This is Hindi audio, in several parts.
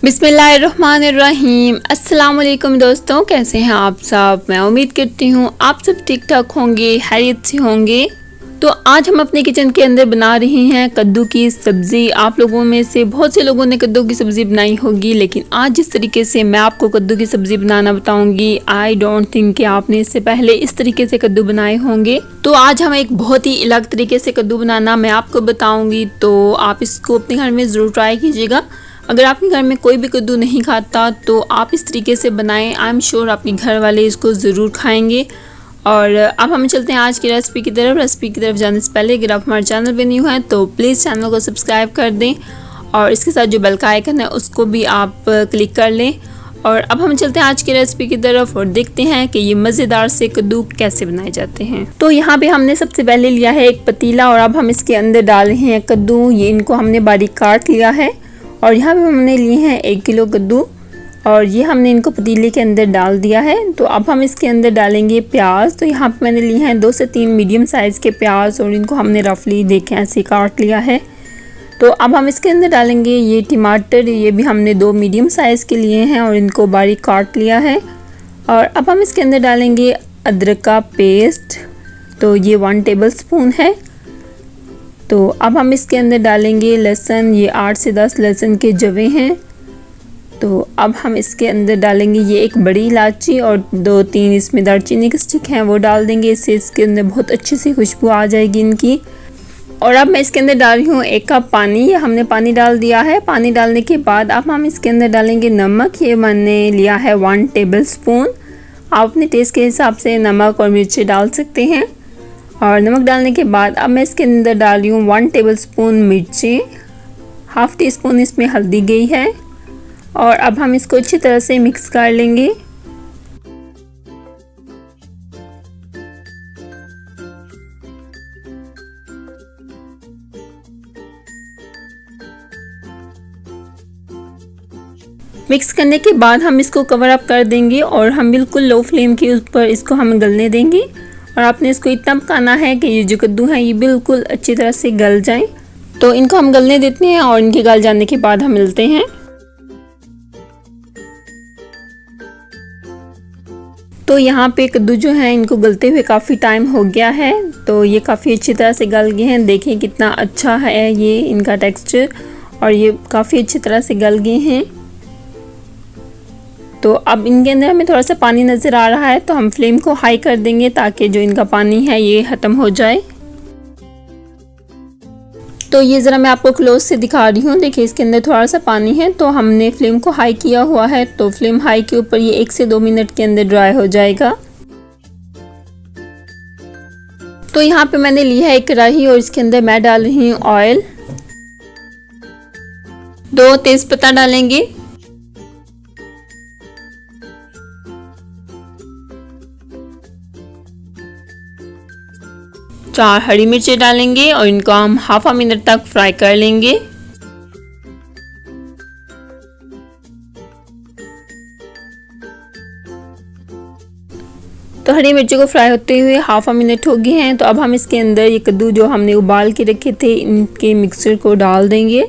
बिस्मिल्लाहिर्रहमानिर्रहीम। अस्सलाम वालेकुम दोस्तों, कैसे हैं आप सब। मैं उम्मीद करती हूँ आप सब ठीक ठाक होंगे, खैरियत से होंगे। तो आज हम अपने किचन के अंदर बना रहे हैं कद्दू की सब्ज़ी। आप लोगों में से बहुत से लोगों ने कद्दू की सब्ज़ी बनाई होगी, लेकिन आज जिस तरीके से मैं आपको कद्दू की सब्ज़ी बनाना बताऊंगी, आई डोंट थिंक कि आपने इससे पहले इस तरीके से कद्दू बनाए होंगे। तो आज हम एक बहुत ही अलग तरीके से कद्दू बनाना मैं आपको बताऊँगी, तो आप इसको अपने घर में ज़रूर ट्राई कीजिएगा। अगर आपके घर में कोई भी कद्दू नहीं खाता तो आप इस तरीके से बनाएं, आई एम श्योर आपके घर वाले इसको ज़रूर खाएंगे। और अब हम चलते हैं आज की रेसिपी की तरफ। रेसिपी की तरफ जाने से पहले अगर आप हमारे चैनल पे न्यू हैं तो प्लीज़ चैनल को सब्सक्राइब कर दें और इसके साथ जो बेल का आइकन है उसको भी आप क्लिक कर लें। और अब हम चलते हैं आज की रेसिपी की तरफ और देखते हैं कि ये मज़ेदार से कद्दू कैसे बनाए जाते हैं। तो यहाँ पे हमने सबसे पहले लिया है एक पतीला और अब हम इसके अंदर डाल रहे हैं कद्दू। ये इनको हमने बारीक काट लिया है और यहाँ पे हमने लिए हैं 1 किलो कद्दू और ये हमने इनको पतीले के अंदर डाल दिया है। तो अब हम इसके अंदर डालेंगे प्याज। तो यहाँ पे मैंने लिए हैं 2 से 3 मीडियम साइज़ के प्याज और इनको हमने रफली देखें ऐसे काट लिया है। तो अब हम इसके अंदर डालेंगे ये टमाटर, ये भी हमने 2 मीडियम साइज़ के लिए हैं और इनको बारीक काट लिया है। और अब हम इसके अंदर डालेंगे अदरक का पेस्ट, तो ये 1 टेबल स्पून है। तो अब हम इसके अंदर डालेंगे लहसुन, ये 8 से 10 लहसुन के जवे हैं। तो अब हम इसके अंदर डालेंगे ये एक बड़ी इलायची और 2-3 इसमें दालचीनी के स्टिक हैं, वो डाल देंगे। इससे इसके अंदर बहुत अच्छी सी खुशबू आ जाएगी इनकी। और अब मैं इसके अंदर डाल रही हूँ 1 कप पानी। ये हमने पानी डाल दिया है। पानी डालने के बाद अब हम इसके अंदर डालेंगे नमक। ये मैंने लिया है 1 टेबल स्पून। आप अपने टेस्ट के हिसाब से नमक और मिर्ची डाल सकते हैं। और नमक डालने के बाद अब मैं इसके अंदर डाल रही हूँ 1 टेबल स्पून मिर्ची, ½ टी स्पून इसमें हल्दी गई है। और अब हम इसको अच्छी तरह से मिक्स कर लेंगे। मिक्स करने के बाद हम इसको कवर अप कर देंगे और हम बिल्कुल लो फ्लेम के ऊपर इसको हम गलने देंगे। और आपने इसको इतना पकाना है कि ये जो कद्दू है ये बिल्कुल अच्छी तरह से गल जाए। तो इनको हम गलने देते हैं और इनके गल जाने के बाद हम मिलते हैं। तो यहाँ पे कद्दू जो है इनको गलते हुए काफ़ी टाइम हो गया है। तो ये काफ़ी अच्छी तरह से गल गए हैं। देखिए कितना अच्छा है ये इनका टेक्सचर और ये काफ़ी अच्छी तरह से गल गए हैं। तो अब इनके अंदर हमें थोड़ा सा पानी नज़र आ रहा है, तो हम फ्लेम को हाई कर देंगे ताकि जो इनका पानी है ये ख़त्म हो जाए। तो ये ज़रा मैं आपको क्लोज से दिखा रही हूँ। देखिए इसके अंदर थोड़ा सा पानी है, तो हमने फ्लेम को हाई किया हुआ है। तो फ्लेम हाई के ऊपर ये 1 से 2 मिनट के अंदर ड्राई हो जाएगा। तो यहाँ पे मैंने ली है एक कढ़ाई और इसके अंदर मैं डाल रही हूँ ऑयल। 2 तेज़पत्ता डालेंगे, 4 हरी मिर्ची डालेंगे और इनको हम ½ मिनट तक फ्राई कर लेंगे। तो हरी मिर्ची को फ्राई होते हुए ½ मिनट हो गए हैं। तो अब हम इसके अंदर ये कद्दू जो हमने उबाल के रखे थे इनके मिक्सचर को डाल देंगे।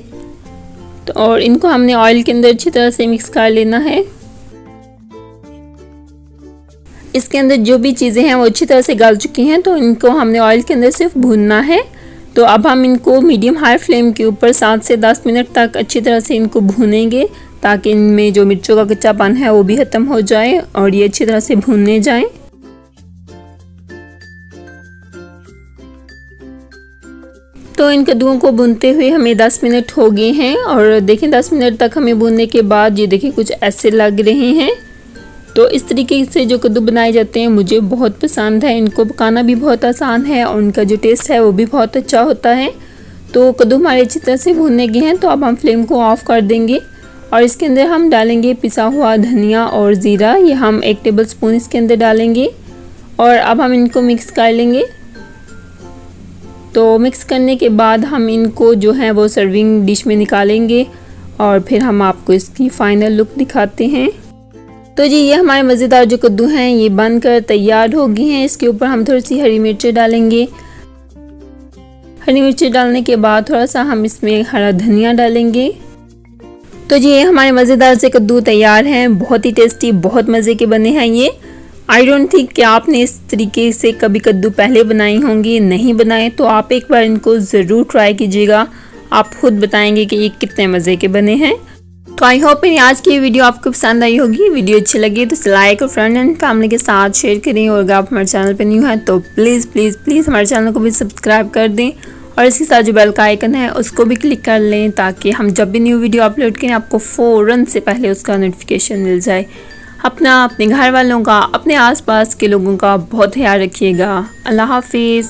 तो और इनको हमने ऑयल के अंदर अच्छी तरह से मिक्स कर लेना है। इसके अंदर जो भी चीज़ें हैं वो अच्छी तरह से गल चुकी हैं, तो इनको हमने ऑयल के अंदर सिर्फ भूनना है। तो अब हम इनको मीडियम हाई फ्लेम के ऊपर 7 से 10 मिनट तक अच्छी तरह से इनको भूनेंगे ताकि इनमें जो मिर्चों का कच्चापन है वो भी ख़त्म हो जाए और ये अच्छी तरह से भूनने जाएं। तो इन कद्दूओं को भूनते हुए हमें 10 मिनट हो गए हैं और देखें 10 मिनट तक हमें भूनने के बाद ये देखिए कुछ ऐसे लग रहे हैं। तो इस तरीके से जो कद्दू बनाए जाते हैं मुझे बहुत पसंद है। इनको पकाना भी बहुत आसान है और उनका जो टेस्ट है वो भी बहुत अच्छा होता है। तो कद्दू हमारे अच्छी तरह से भूनने गए हैं, तो अब हम फ्लेम को ऑफ कर देंगे और इसके अंदर हम डालेंगे पिसा हुआ धनिया और ज़ीरा। ये हम 1 टेबल स्पून इसके अंदर डालेंगे और अब हम इनको मिक्स कर लेंगे। तो मिक्स करने के बाद हम इनको जो है वो सर्विंग डिश में निकालेंगे और फिर हम आपको इसकी फ़ाइनल लुक दिखाते हैं। तो जी ये हमारे मज़ेदार जो कद्दू हैं ये बनकर तैयार हो गए हैं। इसके ऊपर हम थोड़ी सी हरी मिर्ची डालेंगे। हरी मिर्ची डालने के बाद थोड़ा सा हम इसमें हरा धनिया डालेंगे तो ये हमारे मज़ेदार से कद्दू तैयार हैं। बहुत ही टेस्टी, बहुत मज़े के बने हैं ये। आई डोंट थिंक कि आपने इस तरीके से कभी कद्दू पहले बनाई होंगी। नहीं बनाए तो आप एक बार इनको ज़रूर ट्राई कीजिएगा। आप खुद बताएंगे कि ये कितने मज़े के बने हैं। तो आई होप मेरी आज की वीडियो आपको पसंद आई होगी। वीडियो अच्छी लगी तो लाइक और फ्रेंड एंड फैमिली के साथ शेयर करें। और अगर आप हमारे चैनल पर न्यू हैं तो प्लीज़ प्लीज़ प्लीज़ हमारे चैनल को भी सब्सक्राइब कर दें और इसके साथ जो बेल का आइकन है उसको भी क्लिक कर लें, ताकि हम जब भी न्यू वीडियो अपलोड करें आपको फ़ौरन से पहले उसका नोटिफिकेशन मिल जाए। अपने घर वालों का, अपने आसपास के लोगों का बहुत ख्याल रखिएगा। अल्लाह हाफिज़।